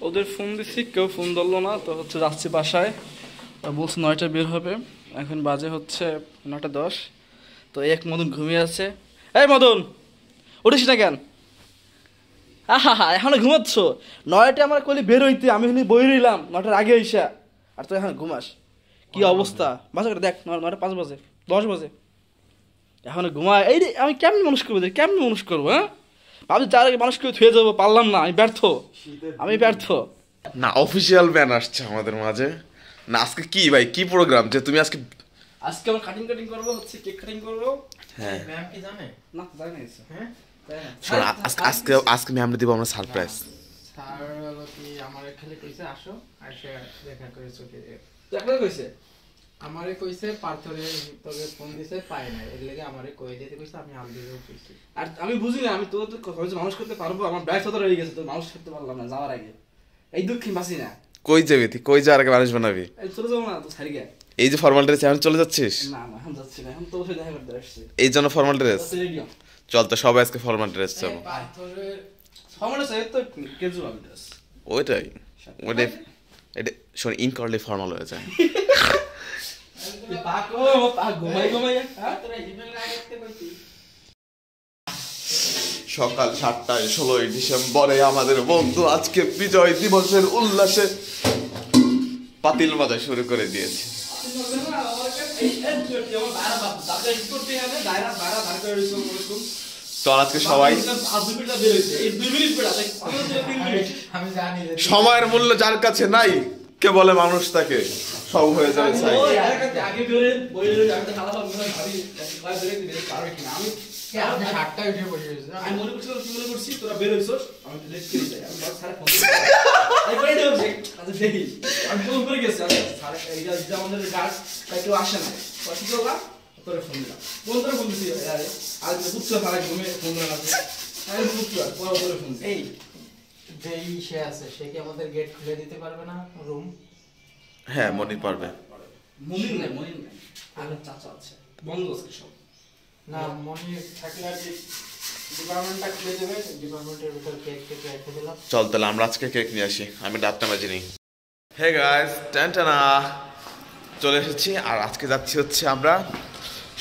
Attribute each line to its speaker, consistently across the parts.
Speaker 1: ওদের ফোন দিচ্ছি, কেউ ফোন ধরলো না, তো হচ্ছে যাচ্ছি বাসায়। বলছে 9টায় বের হবে, এখন বাজে হচ্ছে 9:10। তো এক মদন ঘুমিয়ে আছে। এই মদন, উঠিস না কেন? হা এখনো ঘুমাচ্ছ? 9টায় আমার কলি বের হইতে, আমি এখানে বই রইলাম 9টার আগে এসা, আর তুই এখন ঘুমাস? কি অবস্থা বাসা করে দেখ, 9:05 বাজে, 10 বাজে, এখনো ঘুমায়। এই রে, আমি কেমন মানুষ করবো, কেমন মানুষ করবো? হ্যাঁ, ভাবছি যার আগে মানুষকে থুয়ে যাবো, পারলাম না, আমি ব্যর্থ, আমি ব্যর্থ।
Speaker 2: না, অফিসিয়াল ব্যান আসছে আমাদের মাঝে না। আজকে কি ভাই, কি প্রোগ্রাম যে তুমি আজকে?
Speaker 1: আজকে আমরা কাটিং করবো, হচ্ছে কেক কাটিং করবো।
Speaker 2: হ্যাঁ,
Speaker 1: ম্যাম কি জানে? না জানে না। হ্যাঁ,
Speaker 2: শোনো, আজকে ম্যামরে দিব আমরা সারপ্রাইজ।
Speaker 3: স্যার হলো কি আমারে খালি কইছে আসো, এসে দেখা করে চলে যাও।
Speaker 1: দেখা কইছে
Speaker 3: আমারে কইছে পাথরে তোকে ফোন দিছে পায় না, এর লাগি আমারে কই দিতে কইছে, আমি আলদিও কইছি।
Speaker 1: আর আমি বুঝি না, আমি তো মানুষ করতে পারবো, আমার ব্যর্থতা রয়ে গেছে, তো মানুষ করতে পারলাম না যাওয়ার আগে। এই দুঃখী বাঁচি না।
Speaker 2: কই যাবি তুই? কই যাওয়ার আগে মানুষ বানাবি?
Speaker 1: এই চলে যাবো না তো, ছাড়ি গে।
Speaker 2: এই যে ফর্মাল ড্রেস, এখন চলে যাচ্ছিস?
Speaker 1: না না, এখন যাচ্ছি না, এখন তো বসে দেখা করতে আসছি।
Speaker 2: এই জন্য ফর্মাল ড্রেস?
Speaker 1: রেডিও
Speaker 2: চল তো সবাই আজকে ফর্মাল ড্রেস যাবো।
Speaker 3: পাথরে
Speaker 1: সময় আছে তো, ক্যাজুয়াল ড্রেস।
Speaker 2: ওইটাই এটা শোন, ইন করলে ফর্মাল হয়ে যায়।
Speaker 1: পাকো পাক ঘুমাই ঘুমাই, হ্যাঁ
Speaker 3: তোরা ইমেল রাখতে কইছি।
Speaker 2: সকাল 7টায় 16ই ডিসেম্বরে আমাদের বন্ধু আজকে বিজয় দিবসের উল্লাসে পাতিল বাজা শুরু করে দিয়েছে। চল আজকে সবাই,
Speaker 3: আমি জানি যে
Speaker 2: সময়ের মূল্য যার কাছে নাই কে বলে মানুষ তাকে সব হয়ে যাবে ছাই।
Speaker 3: আমি 7টায় উঠে বসে আছি।
Speaker 1: আমি মনে করছিলাম, কি মনে করছিস তোরা বের হইছস, আমি লেট করে যাই, আমি বড় স্যার ফোন এই করে দেব যে আচ্ছা দেখি আমি ফোন করে গেছি, আচ্ছা স্যার এই যে আমাদের গার্ড তাই কেউ আসে না, কষ্ট করলাম তোরে ফোন দিলাম, কোন তোরে ফোন দিছি, আরে আজ পুত্র সারা ঘুমে ফোন না আছে, আমি পুত্র পরে তোরে ফোন দিই।
Speaker 3: এই যেই সে আছে সে কি আমাদের গেট খুলে দিতে পারবে না রুম?
Speaker 2: হ্যাঁ, মনি পারবে।
Speaker 1: মনির নাই আর চাচা আছে, বন্ধ আছে সব।
Speaker 3: না মনি থাকলে আর কি ডিপার্টমেন্টটা খুলে দেবে, ডিপার্টমেন্টের ভিতর কেক কেক রেখে দিলাম।
Speaker 2: চল তাহলে আমরা আজকে কেক নিয়ে আসি, আমি ডাবটা বাজি নিই। হে গাইস, টানটানা চলে এসেছি, আর আজকে যাচ্ছি হচ্ছে আমরা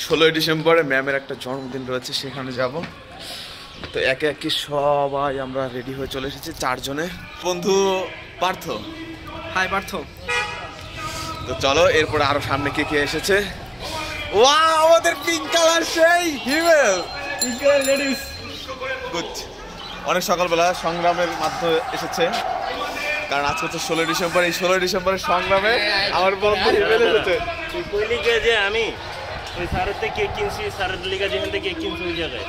Speaker 2: 16ই ডিসেম্বরে ম্যামের একটা জন্মদিন রয়েছে, সেখানে যাব। তো একে একে সবাই আমরা রেডি হয়ে চলে এসেছি 4 জনে। বন্ধু পার্থ,
Speaker 1: হাই পার্থ।
Speaker 2: তো চলো, এরপরে আরো সামনে কে কে এসেছে। ওয়াও, আমাদের পিঙ্ক কালার সেই হিমেল
Speaker 1: লেডিস
Speaker 2: গুড। অনেক সকালবেলা সংগ্রামের মাধ্যমে এসেছে, কারণ আজকে হচ্ছে 16ই ডিসেম্বর। এই 16ই ডিসেম্বরের সংগ্রামে আমার বন্ধু হিমেল এসেছে।
Speaker 4: তুই লিখে যে আমি ওই স্যারের থেকে কেক কিনছি, স্যারের লিখে যেখান থেকে কেক কিনছি ওই জায়গায়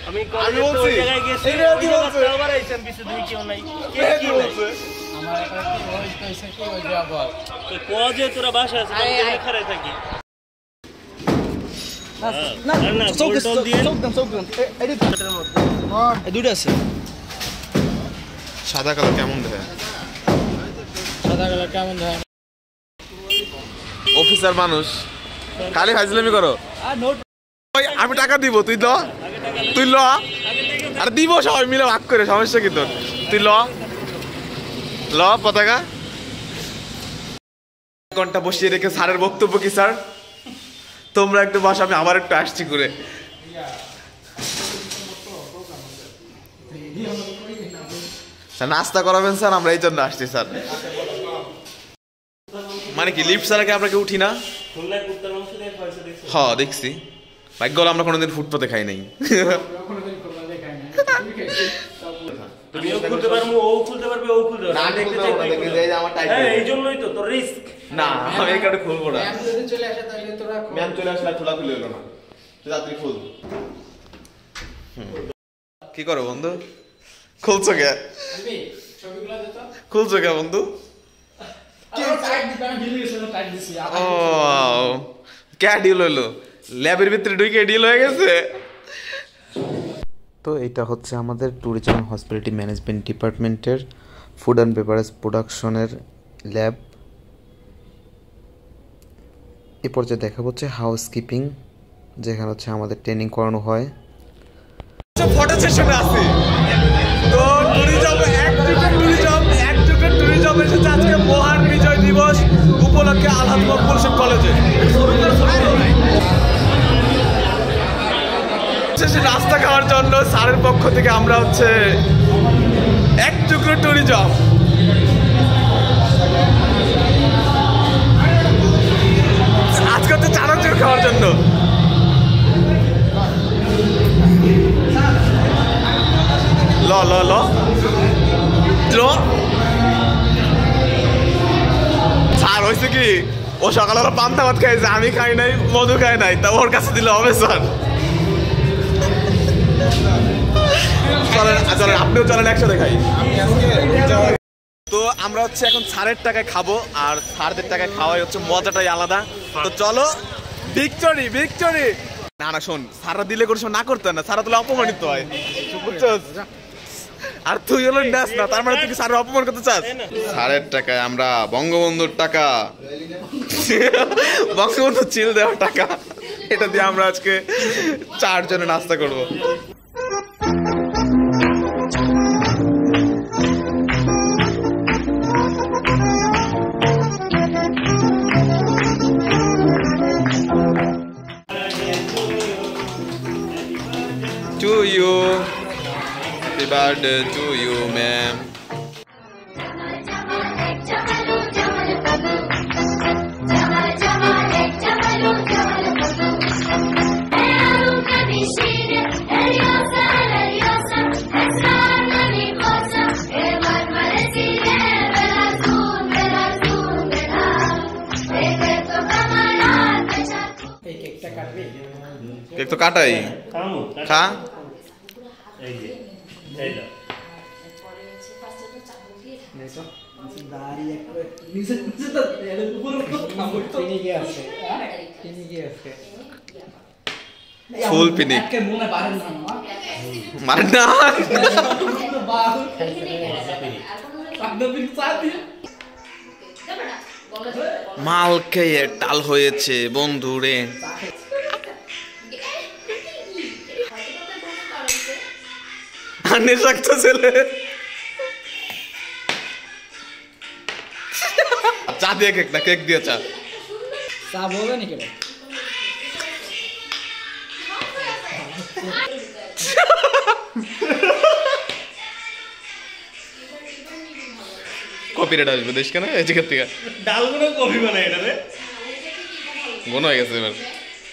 Speaker 4: আমি কলেজে তো ওই জায়গায় গেছি, ওই জায়গায় আবার আইছেন পিছে দুই কেউ নাই, কেক কি বলছে
Speaker 3: আমার একটা কি ওই কইছে কি ওই যে আবার
Speaker 4: তো কজে তোরা বাসা আছে আমি খারাই থাকি
Speaker 1: না
Speaker 4: না
Speaker 1: চোখ
Speaker 4: বোতল দিয়ে
Speaker 1: চোখ এই দুটো আছে।
Speaker 2: সাদা কালার কেমন দেখে?
Speaker 3: সাদা কালার কেমন হয়?
Speaker 2: অফিসার মানুষ খালি ফাজলামি করো।
Speaker 1: আর নোট
Speaker 2: ওই আমি টাকা দিব, তুই ল, তুই ল, আর দিব সবাই মিলে ভাগ করে, সমস্যা কি তোর? তুই ল পতাকা। ঘন্টা বসিয়ে রেখে স্যারের বক্তব্য কি? স্যার তোমরা একটু বস, আমি আবার একটু আসছি করে। নাস্তা করাবেন স্যার? আমরা এই জন্য আসছি স্যার। মানে কি লিফট ছাড়া কি আমরা কেউ উঠি না?
Speaker 4: খুলনায় কুত্তার মাংস দিয়ে খাইছে দেখছো?
Speaker 2: হ্যাঁ দেখছি, ভাগ্য হলো আমরা কোনোদিন ফুটপাতে খাই নাই।
Speaker 3: কোনোদিন কোলা দেখাই না, তুমি খাইছো
Speaker 4: আমিও খুলতে পারবো, ও খুলতে পারবে, ও খুলতে পারবে,
Speaker 2: না, আমি খুলতে পারবো না, দেখবি যে এই যে আমার টাইট
Speaker 4: হ্যাঁ
Speaker 2: হয়ে
Speaker 4: এই জন্যই তো তোর রিস্ক।
Speaker 2: না, আমি এই কার্ডে খুলবো না।
Speaker 3: ম্যাম যদি চলে আসে তাহলে তোরা
Speaker 2: ম্যাম চলে আসলে খোলা খুলে এলো না, তুই রাত্রি খুল। কি করো বন্ধু? খুলছো কে?
Speaker 3: দিবি ছবিগুলো দে তো।
Speaker 2: খুলছো কে বন্ধু?
Speaker 1: কি টাইট দিতে আমি ঢিলে গেছি, টাইট দিছি।
Speaker 2: ও কে ডিল হইলো? ল্যাবের ভিতরে ঢুকে ডিল হয়ে গেছে। তো এটা হচ্ছে আমাদের ট্যুরিজম অ্যান্ড হসপিটালিটি ম্যানেজমেন্ট ডিপার্টমেন্টের ফুড অ্যান্ড বেভারেজ প্রোডাকশনের ল্যাব। এ পর্যায়ে দেখা হচ্ছে হাউসকিপিং, যেখানে হচ্ছে আমাদের ট্রেনিং করানো হয়। ফটো সেশনে আছে তো ট্যুরিজম এক যুগের মকবুল কলেজে। রাস্তা খাওয়ার জন্য স্যারের পক্ষ থেকে আমরা হচ্ছে এক টুকরো ট্যুরিজম আজকে হচ্ছে চানাচুর খাওয়ার জন্য। ল ল ল স্যার হয়েছে কি, ও সকালবেলা পান্তা ভাত খাইছে, আমি খাই নাই, মধু খাই নাই, তা ওর কাছে দিলে হবে স্যার? চলেন আপনিও চলেন একসাথে খাই। তো আমরা হচ্ছে এখন স্যারের টাকায় খাবো, আর স্যারদের টাকায় খাওয়াই হচ্ছে মজাটাই আলাদা। তো চলো, ভিক্টরি ভিক্টরি। না না শোন, সারা দিলে করে না করতে না, সারা তুলে অপমানিত হয়, বুঝছস? আর তুই হলো নাস না, তার মানে তুই স্যারের অপমান করতে চাস? স্যারের টাকায় আমরা বঙ্গবন্ধুর টাকা, বঙ্গবন্ধু চিল দেওয়ার টাকা, এটা দিয়ে আমরা আজকে 4 জনে নাস্তা করবো। To you, happy birthday to you, ma'am. Cake তো কাটাই, খা। ফুল পিনিক মার না, মাল খেয়ে টাল হয়েছে বন্ধু রে। নেশাক্ত ছেলে, চা দিয়ে কেক না, কেক দিয়ে চা।
Speaker 3: চা বলবে নাকি?
Speaker 2: কপিরাইট আসবে দেশ কেন এই জায়গা থেকে?
Speaker 4: ডালগুলো কফি বানায় এটা রে,
Speaker 2: মনে হয়ে গেছে এবার।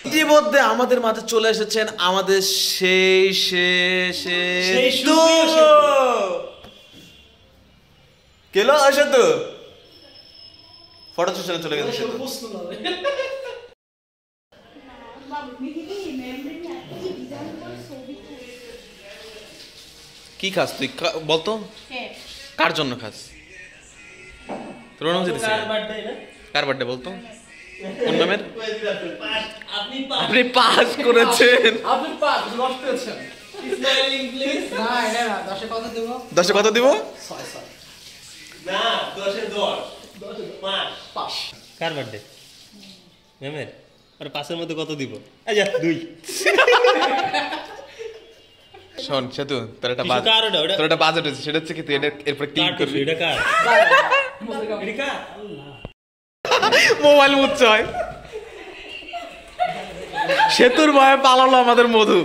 Speaker 2: ইতিমধ্যে আমাদের মাঝে চলে এসেছেন আমাদের সেই কেলো আসে তো ফটো সেশনে চলে গেছে। কি খাস তুই বলতো, কার জন্য খাস? তোর নাম জিজ্ঞেস, কার বার্থডে বলতো? কোন ম্যামের? আপনি পাস করেছেন।
Speaker 1: আপনি পাস নষ্ট করেছেন। Smiling please.
Speaker 3: না এটা না, 10 এ কত দেব?
Speaker 2: 10 এ কত দিব?
Speaker 3: 6 6
Speaker 4: না 10 এ 10 5 কার বার্থডে? ম্যামের। আর 5 এর মধ্যে কত দিব? আচ্ছা 2।
Speaker 2: শোন সেতু, তোর একটা বাজেট আছে, সেটা হচ্ছে কি তুই এরপরে ক্লিক করবি।
Speaker 4: এটা কার? এটা কার? আল্লাহ,
Speaker 2: মোবাইল মুচ্ছ হয়। সেতুর ভয়ে পালালো আমাদের মধু।